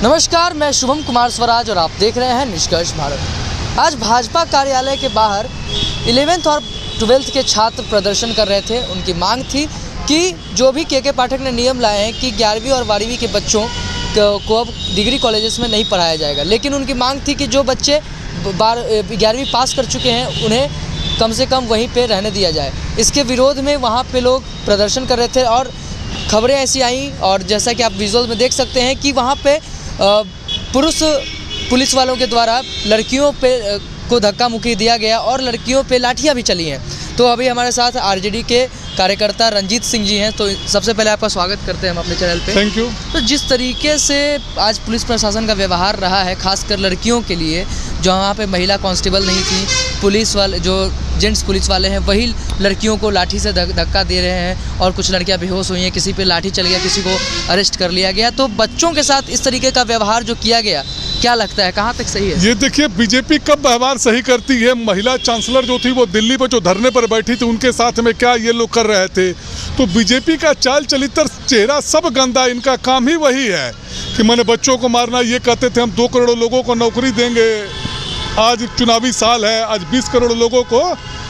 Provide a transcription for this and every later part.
नमस्कार, मैं शुभम कुमार स्वराज और आप देख रहे हैं निष्कर्ष भारत। आज भाजपा कार्यालय के बाहर 11th और 12th के छात्र प्रदर्शन कर रहे थे। उनकी मांग थी कि जो भी के पाठक ने नियम लाए हैं कि 11वीं और 12वीं के बच्चों को अब डिग्री कॉलेजेस में नहीं पढ़ाया जाएगा, लेकिन उनकी मांग थी कि जो बच्चे 11वीं पास कर चुके हैं उन्हें कम से कम वहीं पे रहने दिया जाए। इसके विरोध में वहाँ पे लोग प्रदर्शन कर रहे थे और खबरें ऐसी आई, और जैसा कि आप विजुअल में देख सकते हैं कि वहाँ पे पुरुष पुलिस वालों के द्वारा लड़कियों पे को धक्का मुक्की दिया गया और लड़कियों पे लाठियाँ भी चली हैं। तो अभी हमारे साथ आरजेडी के कार्यकर्ता रंजीत सिंह जी हैं। तो सबसे पहले आपका स्वागत करते हैं हम अपने चैनल पे। Thank you. तो जिस तरीके से आज पुलिस प्रशासन का व्यवहार रहा है, खासकर लड़कियों के लिए, जहाँ पे महिला कांस्टेबल नहीं थी, पुलिस वाले जो जेंट्स पुलिस वाले हैं वही लड़कियों को लाठी से धक्का दे रहे हैं और कुछ लड़कियां बेहोश हुई हैं, किसी पे लाठी चल गया, किसी को अरेस्ट कर लिया गया। तो बच्चों के साथ इस तरीके का व्यवहार जो किया गया, क्या लगता है कहाँ तक सही है? ये देखिए, बीजेपी कब व्यवहार सही करती है। महिला चांसलर जो थी वो दिल्ली पर जो धरने पर बैठी थी, उनके साथ में क्या ये लोग कर रहे थे। तो बीजेपी का चाल चलित्र चेहरा सब गंदा, इनका काम ही वही है कि मैंने बच्चों को मारना। ये कहते थे हम 2 करोड़ लोगों को नौकरी देंगे, आज चुनावी साल है, आज 20 करोड़ लोगों को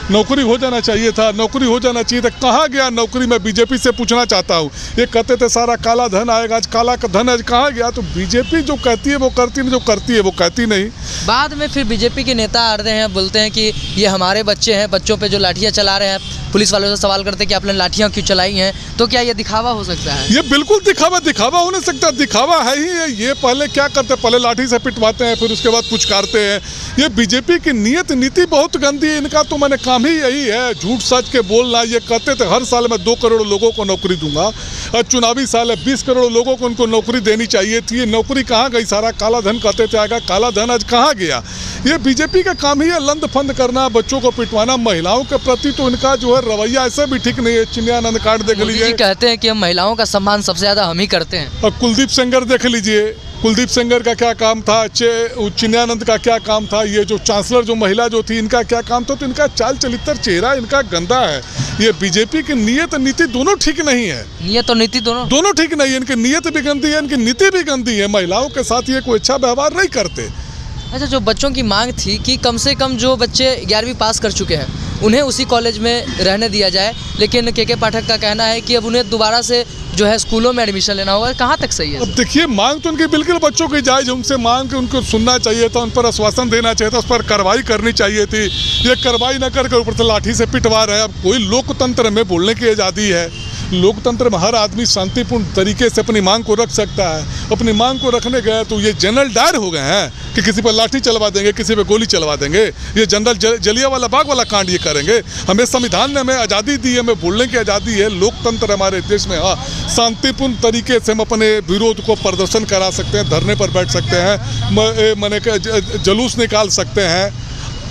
नौकरी हो जाना चाहिए था, नौकरी हो जाना चाहिए था। कहाँ गया नौकरी? मैं बीजेपी से पूछना चाहता हूँ। ये कहते थे सारा काला धन आएगा, आज काला का धन आज कहाँ गया? तो बीजेपी जो कहती है वो करती नहीं, जो करती है वो कहती नहीं। बाद में फिर बीजेपी के नेता आ रहे हैं, बोलते हैं कि ये हमारे बच्चे हैं, बच्चों पे जो लाठियाँ चला रहे हैं, पुलिस वालों से सवाल करते हैं कि आपने लाठियाँ क्यों चलाई हैं। तो क्या ये दिखावा हो सकता है? ये बिल्कुल दिखावा हो नहीं सकता। दिखावा है ही ये पहले क्या करते, पहले लाठी से पिटवाते हैं, फिर उसके बाद पुचकारते हैं। ये बीजेपी की नीयत नीति बहुत गंदी है। इनका तो मैंने काम ही यही है, झूठ सच के बोलना। ये कहते थे हर साल मैं 2 करोड़ लोगों को नौकरी दूंगा, और चुनावी साल है, 20 करोड़ लोगों को उनको नौकरी देनी चाहिए थी। ये नौकरी कहाँ गई? सारा काला धन कहते थे आएगा, काला धन आज कहाँ गया? ये बीजेपी का काम ही है, लंद फंद करना, बच्चों को पिटवाना। महिलाओं के प्रति तो इनका जो है रवैया ऐसा भी ठीक नहीं है। चिन्यानंद कार्ड देख लीजिए, कहते हैं कि हम महिलाओं का सम्मान सबसे ज्यादा हम ही करते हैं। और कुलदीप सेंगर देख लीजिए, कुलदीप सेंगर का क्या काम था, चिन्यानंद का क्या काम था, ये जो चांसलर जो महिला जो थी इनका क्या काम था। तो इनका चाल चलित्र चेहरा इनका गंदा है। ये बीजेपी की नीयत नीति दोनों ठीक नहीं है। नीयत और नीति दोनों ठीक नहीं है। इनकी नीयत भी गंदी है, इनकी नीति भी गंदी है। महिलाओं के साथ ये कोई अच्छा व्यवहार नहीं करते। अच्छा, जो बच्चों की मांग थी कि कम से कम जो बच्चे 11वीं पास कर चुके हैं उन्हें उसी कॉलेज में रहने दिया जाए, लेकिन के पाठक का कहना है कि अब उन्हें दोबारा से जो है स्कूलों में एडमिशन लेना होगा। कहाँ तक सही है? अब देखिए, मांग तो उनकी बिल्कुल बच्चों की जायज है। उनसे मांग के उनको सुनना चाहिए था, उन पर आश्वासन देना चाहिए था, उस पर कार्रवाई करनी चाहिए थी। ये कार्रवाई न करके ऊपर से लाठी से पिटवा रहे हैं। अब कोई लोकतंत्र में बोलने की आज़ादी है। लोकतंत्र में हर आदमी शांतिपूर्ण तरीके से अपनी मांग को रख सकता है। अपनी मांग को रखने गए तो ये जनरल डायर हो गए हैं कि किसी पर लाठी चलवा देंगे, किसी पर गोली चलवा देंगे। ये जनरल जलियांवाला बाग वाला कांड ये करेंगे। हमें संविधान ने हमें आज़ादी दी है, हमें बोलने की आज़ादी है। लोकतंत्र हमारे देश में, हाँ, शांतिपूर्ण तरीके से हम अपने विरोध को प्रदर्शन करा सकते हैं, धरने पर बैठ सकते हैं, मैंने जुलूस निकाल सकते हैं,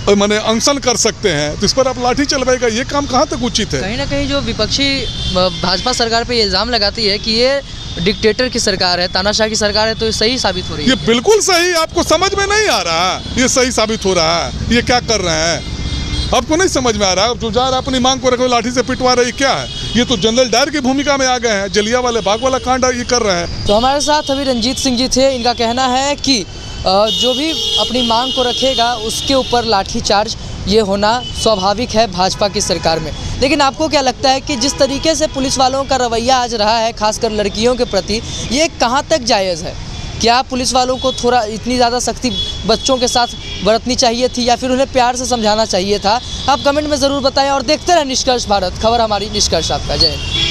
मैंने अनशन कर सकते हैं। तो इस पर आप लाठी चलवाएगा, ये काम कहाँ तक उचित है? कहीं ना कहीं जो विपक्षी भाजपा सरकार पे ये इल्ज़ाम लगाती है कि ये डिक्टेटर की सरकार है, तानाशाह की सरकार है, तो ये सही साबित हो रही है। ये बिल्कुल सही, आपको समझ में नहीं आ रहा, ये सही साबित हो रहा है। ये क्या कर रहे हैं आपको नहीं समझ में आ रहा है? जो जा रहा है अपनी मांग को रखे लाठी से पिटवा रहे, क्या है? ये तो जनरल डायर की भूमिका में आ गए हैं, जलियांवाले बाग वाला कांड ये कर रहे हैं। तो हमारे साथ अभी रंजीत सिंह जी थे। इनका कहना है कि जो भी अपनी मांग को रखेगा उसके ऊपर लाठीचार्ज ये होना स्वाभाविक है भाजपा की सरकार में। लेकिन आपको क्या लगता है कि जिस तरीके से पुलिस वालों का रवैया आज रहा है, खासकर लड़कियों के प्रति, ये कहाँ तक जायज़ है? क्या पुलिस वालों को थोड़ा इतनी ज़्यादा सख्ती बच्चों के साथ बरतनी चाहिए थी या फिर उन्हें प्यार से समझाना चाहिए था? आप कमेंट में ज़रूर बताएं और देखते रहें निष्कर्ष भारत। खबर हमारी, निष्कर्ष आपका। जय हिंद।